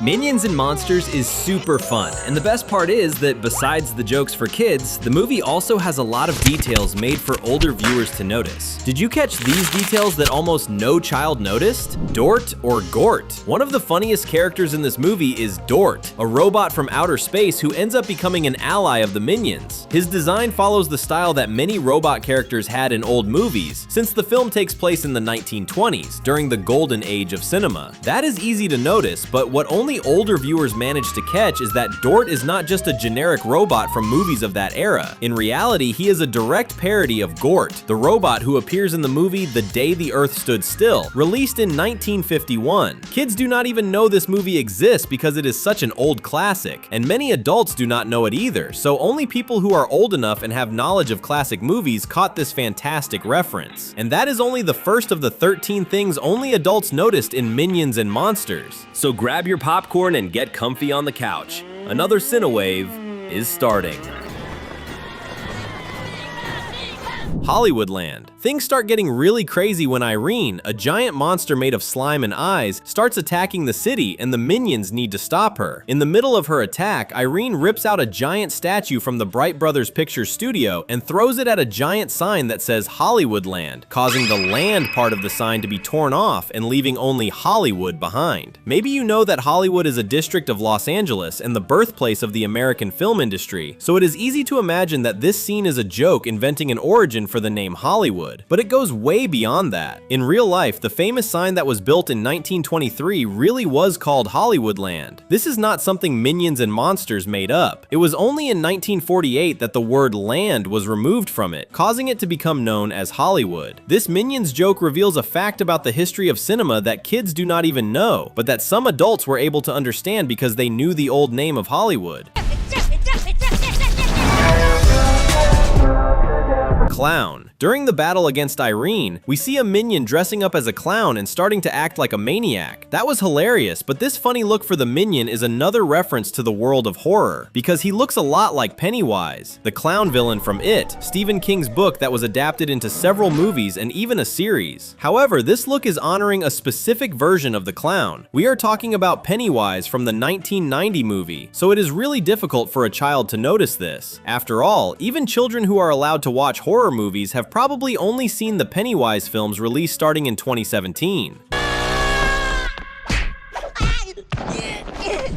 Minions and Monsters is super fun, and the best part is that besides the jokes for kids, the movie also has a lot of details made for older viewers to notice. Did you catch these details that almost no child noticed? Dort or Gort. One of the funniest characters in this movie is Dort, a robot from outer space who ends up becoming an ally of the Minions. His design follows the style that many robot characters had in old movies, since the film takes place in the 1920s, during the golden age of cinema. That is easy to notice, but what only older viewers manage to catch is that Dort is not just a generic robot from movies of that era. In reality, he is a direct parody of Gort, the robot who appears in the movie The Day the Earth Stood Still, released in 1951. Kids do not even know this movie exists because it is such an old classic, and many adults do not know it either, so only people who are old enough and have knowledge of classic movies caught this fantastic reference. And that is only the first of the 13 things only adults noticed in Minions and Monsters. So grab your popcorn and get comfy on the couch. Another Cinewave is starting. Hollywoodland. Things start getting really crazy when Irene, a giant monster made of slime and eyes, starts attacking the city, and the Minions need to stop her. In the middle of her attack, Irene rips out a giant statue from the Bright Brothers Picture studio and throws it at a giant sign that says Hollywoodland, causing the land part of the sign to be torn off and leaving only Hollywood behind. Maybe you know that Hollywood is a district of Los Angeles and the birthplace of the American film industry, so it is easy to imagine that this scene is a joke inventing an origin for the name Hollywood. But it goes way beyond that. In real life, the famous sign that was built in 1923 really was called Hollywoodland. This is not something Minions and Monsters made up. It was only in 1948 that the word land was removed from it, causing it to become known as Hollywood. This Minions joke reveals a fact about the history of cinema that kids do not even know, but that some adults were able to understand because they knew the old name of Hollywood. Clown. During the battle against Irene, we see a Minion dressing up as a clown and starting to act like a maniac. That was hilarious, but this funny look for the Minion is another reference to the world of horror, because he looks a lot like Pennywise, the clown villain from It, Stephen King's book that was adapted into several movies and even a series. However, this look is honoring a specific version of the clown. We are talking about Pennywise from the 1990 movie, so it is really difficult for a child to notice this. After all, even children who are allowed to watch horror movies have probably only seen the Pennywise films released starting in 2017.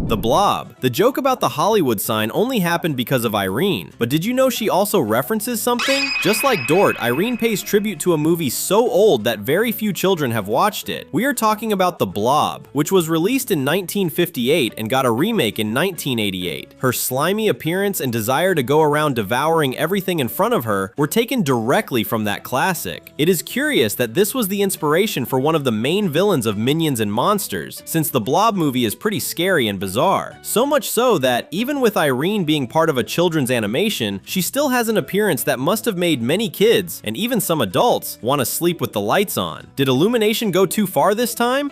The Blob. The joke about the Hollywood sign only happened because of Irene, but did you know she also references something? Just like Dort, Irene pays tribute to a movie so old that very few children have watched it. We are talking about The Blob, which was released in 1958 and got a remake in 1988. Her slimy appearance and desire to go around devouring everything in front of her were taken directly from that classic. It is curious that this was the inspiration for one of the main villains of Minions and Monsters, since the Blob movie is pretty scary and bizarre. So much so that, even with Irene being part of a children's animation, she still has an appearance that must have made many kids, and even some adults, want to sleep with the lights on. Did Illumination go too far this time?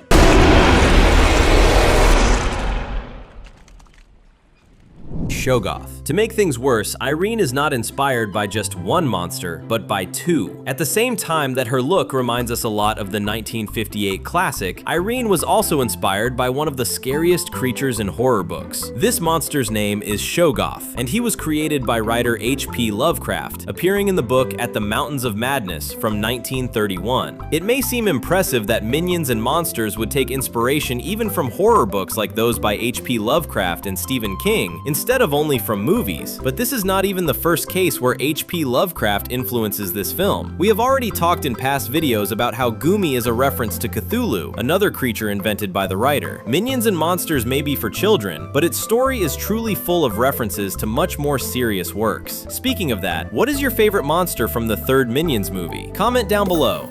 Shoggoth. To make things worse, Irene is not inspired by just one monster, but by two. At the same time that her look reminds us a lot of the 1958 classic, Irene was also inspired by one of the scariest creatures in horror books. This monster's name is Shoggoth, and he was created by writer H.P. Lovecraft, appearing in the book At the Mountains of Madness from 1931. It may seem impressive that Minions and Monsters would take inspiration even from horror books like those by H.P. Lovecraft and Stephen King, instead of only from movies, but this is not even the first case where H.P. Lovecraft influences this film. We have already talked in past videos about how Goomy is a reference to Cthulhu, another creature invented by the writer. Minions and Monsters may be for children, but its story is truly full of references to much more serious works. Speaking of that, what is your favorite monster from the third Minions movie? Comment down below.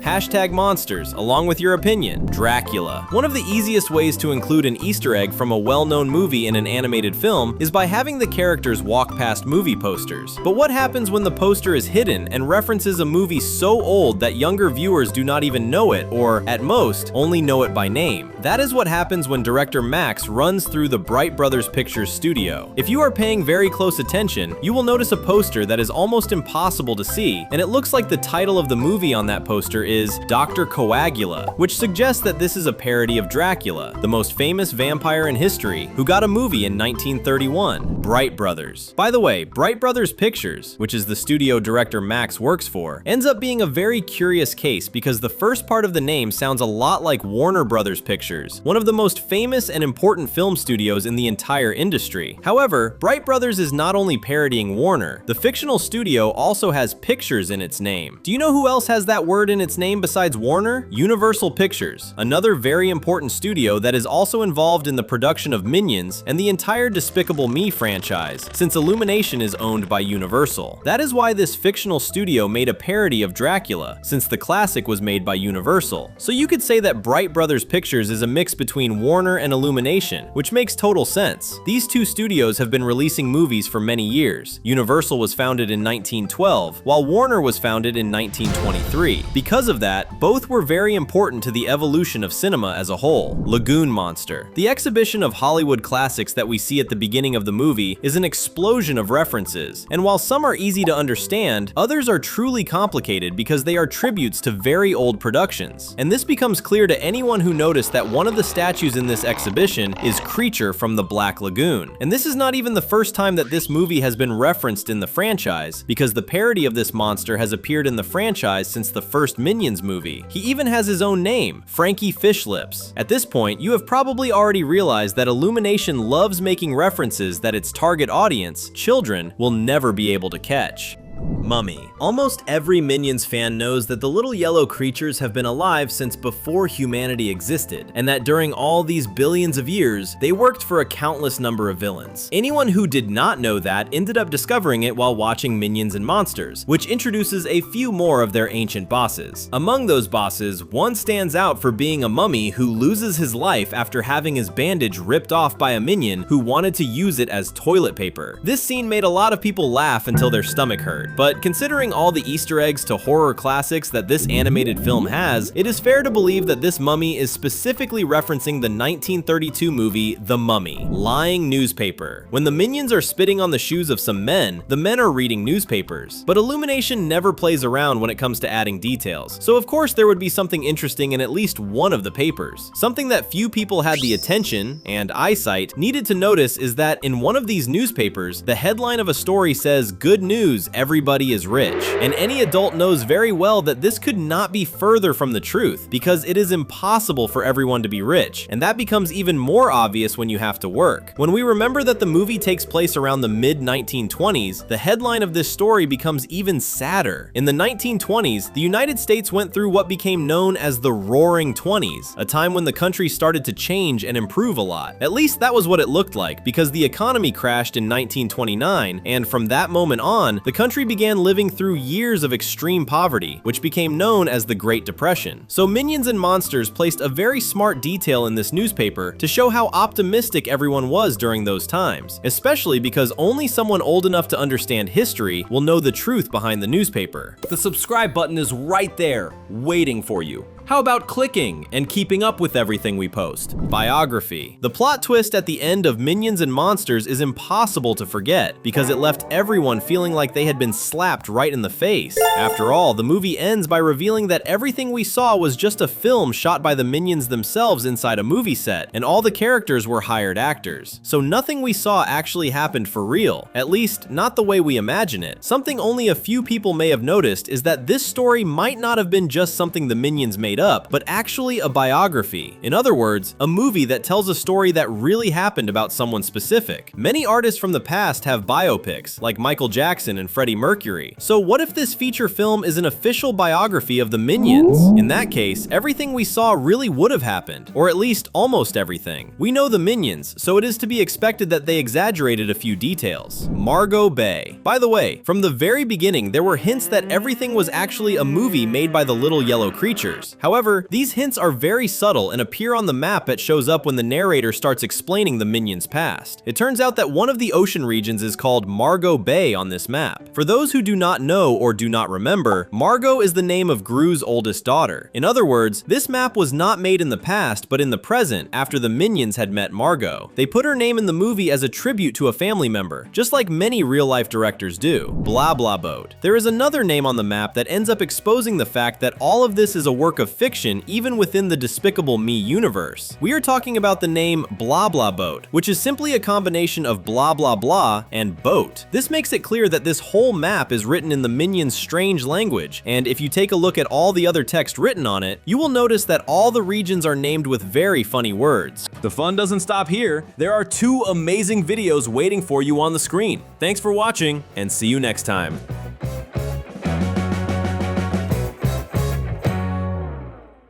#monsters, along with your opinion. Dracula. One of the easiest ways to include an Easter egg from a well-known movie in an animated film is by having the characters walk past movie posters. But what happens when the poster is hidden and references a movie so old that younger viewers do not even know it, or, at most, only know it by name? That is what happens when director Max runs through the Bright Brothers Pictures studio. If you are paying very close attention, you will notice a poster that is almost impossible to see, and it looks like the title of the movie on that poster is Dr. Coagula, which suggests that this is a parody of Dracula, the most famous vampire in history, who got a movie in 1931, Bright Brothers. By the way, Bright Brothers Pictures, which is the studio director Max works for, ends up being a very curious case because the first part of the name sounds a lot like Warner Brothers Pictures, one of the most famous and important film studios in the entire industry. However, Bright Brothers is not only parodying Warner, the fictional studio also has pictures in its name. Do you know who else has that word in its name besides Warner? Universal Pictures, another very important studio that is also involved in the production of Minions and the entire Despicable Me franchise, since Illumination is owned by Universal. That is why this fictional studio made a parody of Dracula, since the classic was made by Universal. So you could say that Bright Brothers Pictures is a mix between Warner and Illumination, which makes total sense. These two studios have been releasing movies for many years. Universal was founded in 1912, while Warner was founded in 1923. Because of that, both were very important to the evolution of cinema as a whole. Lagoon Monster. The exhibition of Hollywood classics that we see at the beginning of the movie is an explosion of references, and while some are easy to understand, others are truly complicated because they are tributes to very old productions. And this becomes clear to anyone who noticed that one of the statues in this exhibition is Creature from the Black Lagoon. And this is not even the first time that this movie has been referenced in the franchise, because the parody of this monster has appeared in the franchise since the first Minions movie. He even has his own name, Frankie Fishlips. At this point, you have probably already realized that Illumination loves making references that its target audience, children, will never be able to catch. Mummy. Almost every Minions fan knows that the little yellow creatures have been alive since before humanity existed, and that during all these billions of years, they worked for a countless number of villains. Anyone who did not know that ended up discovering it while watching Minions and Monsters, which introduces a few more of their ancient bosses. Among those bosses, one stands out for being a mummy who loses his life after having his bandage ripped off by a minion who wanted to use it as toilet paper. This scene made a lot of people laugh until their stomach hurt. But considering all the Easter eggs to horror classics that this animated film has, it is fair to believe that this mummy is specifically referencing the 1932 movie The Mummy, lying newspaper. When the minions are spitting on the shoes of some men, the men are reading newspapers. But Illumination never plays around when it comes to adding details, so of course there would be something interesting in at least one of the papers. Something that few people had the attention and eyesight needed to notice is that in one of these newspapers, the headline of a story says, "Good news, everybody is rich." And any adult knows very well that this could not be further from the truth, because it is impossible for everyone to be rich, and that becomes even more obvious when you have to work. When we remember that the movie takes place around the mid-1920s, the headline of this story becomes even sadder. In the 1920s, the United States went through what became known as the Roaring Twenties, a time when the country started to change and improve a lot. At least that was what it looked like, because the economy crashed in 1929, and from that moment on, the country began living through years of extreme poverty, which became known as the Great Depression. So Minions and Monsters placed a very smart detail in this newspaper to show how optimistic everyone was during those times, especially because only someone old enough to understand history will know the truth behind the newspaper. The subscribe button is right there, waiting for you. How about clicking and keeping up with everything we post? Biography. The plot twist at the end of Minions and Monsters is impossible to forget because it left everyone feeling like they had been slapped right in the face. After all, the movie ends by revealing that everything we saw was just a film shot by the Minions themselves inside a movie set, and all the characters were hired actors. So nothing we saw actually happened for real, at least not the way we imagine it. Something only a few people may have noticed is that this story might not have been just something the Minions made up, but actually a biography. In other words, a movie that tells a story that really happened about someone specific. Many artists from the past have biopics, like Michael Jackson and Freddie Mercury. So what if this feature film is an official biography of the Minions? In that case, everything we saw really would have happened, or at least almost everything. We know the Minions, so it is to be expected that they exaggerated a few details. Margot Bay. By the way, from the very beginning, there were hints that everything was actually a movie made by the little yellow creatures. However, these hints are very subtle and appear on the map that shows up when the narrator starts explaining the Minion's past. It turns out that one of the ocean regions is called Margot Bay on this map. For those who do not know or do not remember, Margot is the name of Gru's oldest daughter. In other words, this map was not made in the past, but in the present after the Minions had met Margot. They put her name in the movie as a tribute to a family member, just like many real-life directors do, Blah Blah Boat. There is another name on the map that ends up exposing the fact that all of this is a work of fiction even within the Despicable Me universe. We are talking about the name Blah Blah Boat, which is simply a combination of blah blah blah and boat. This makes it clear that this whole map is written in the Minions' strange language, and if you take a look at all the other text written on it, you will notice that all the regions are named with very funny words. The fun doesn't stop here. There are 2 amazing videos waiting for you on the screen. Thanks for watching, and see you next time.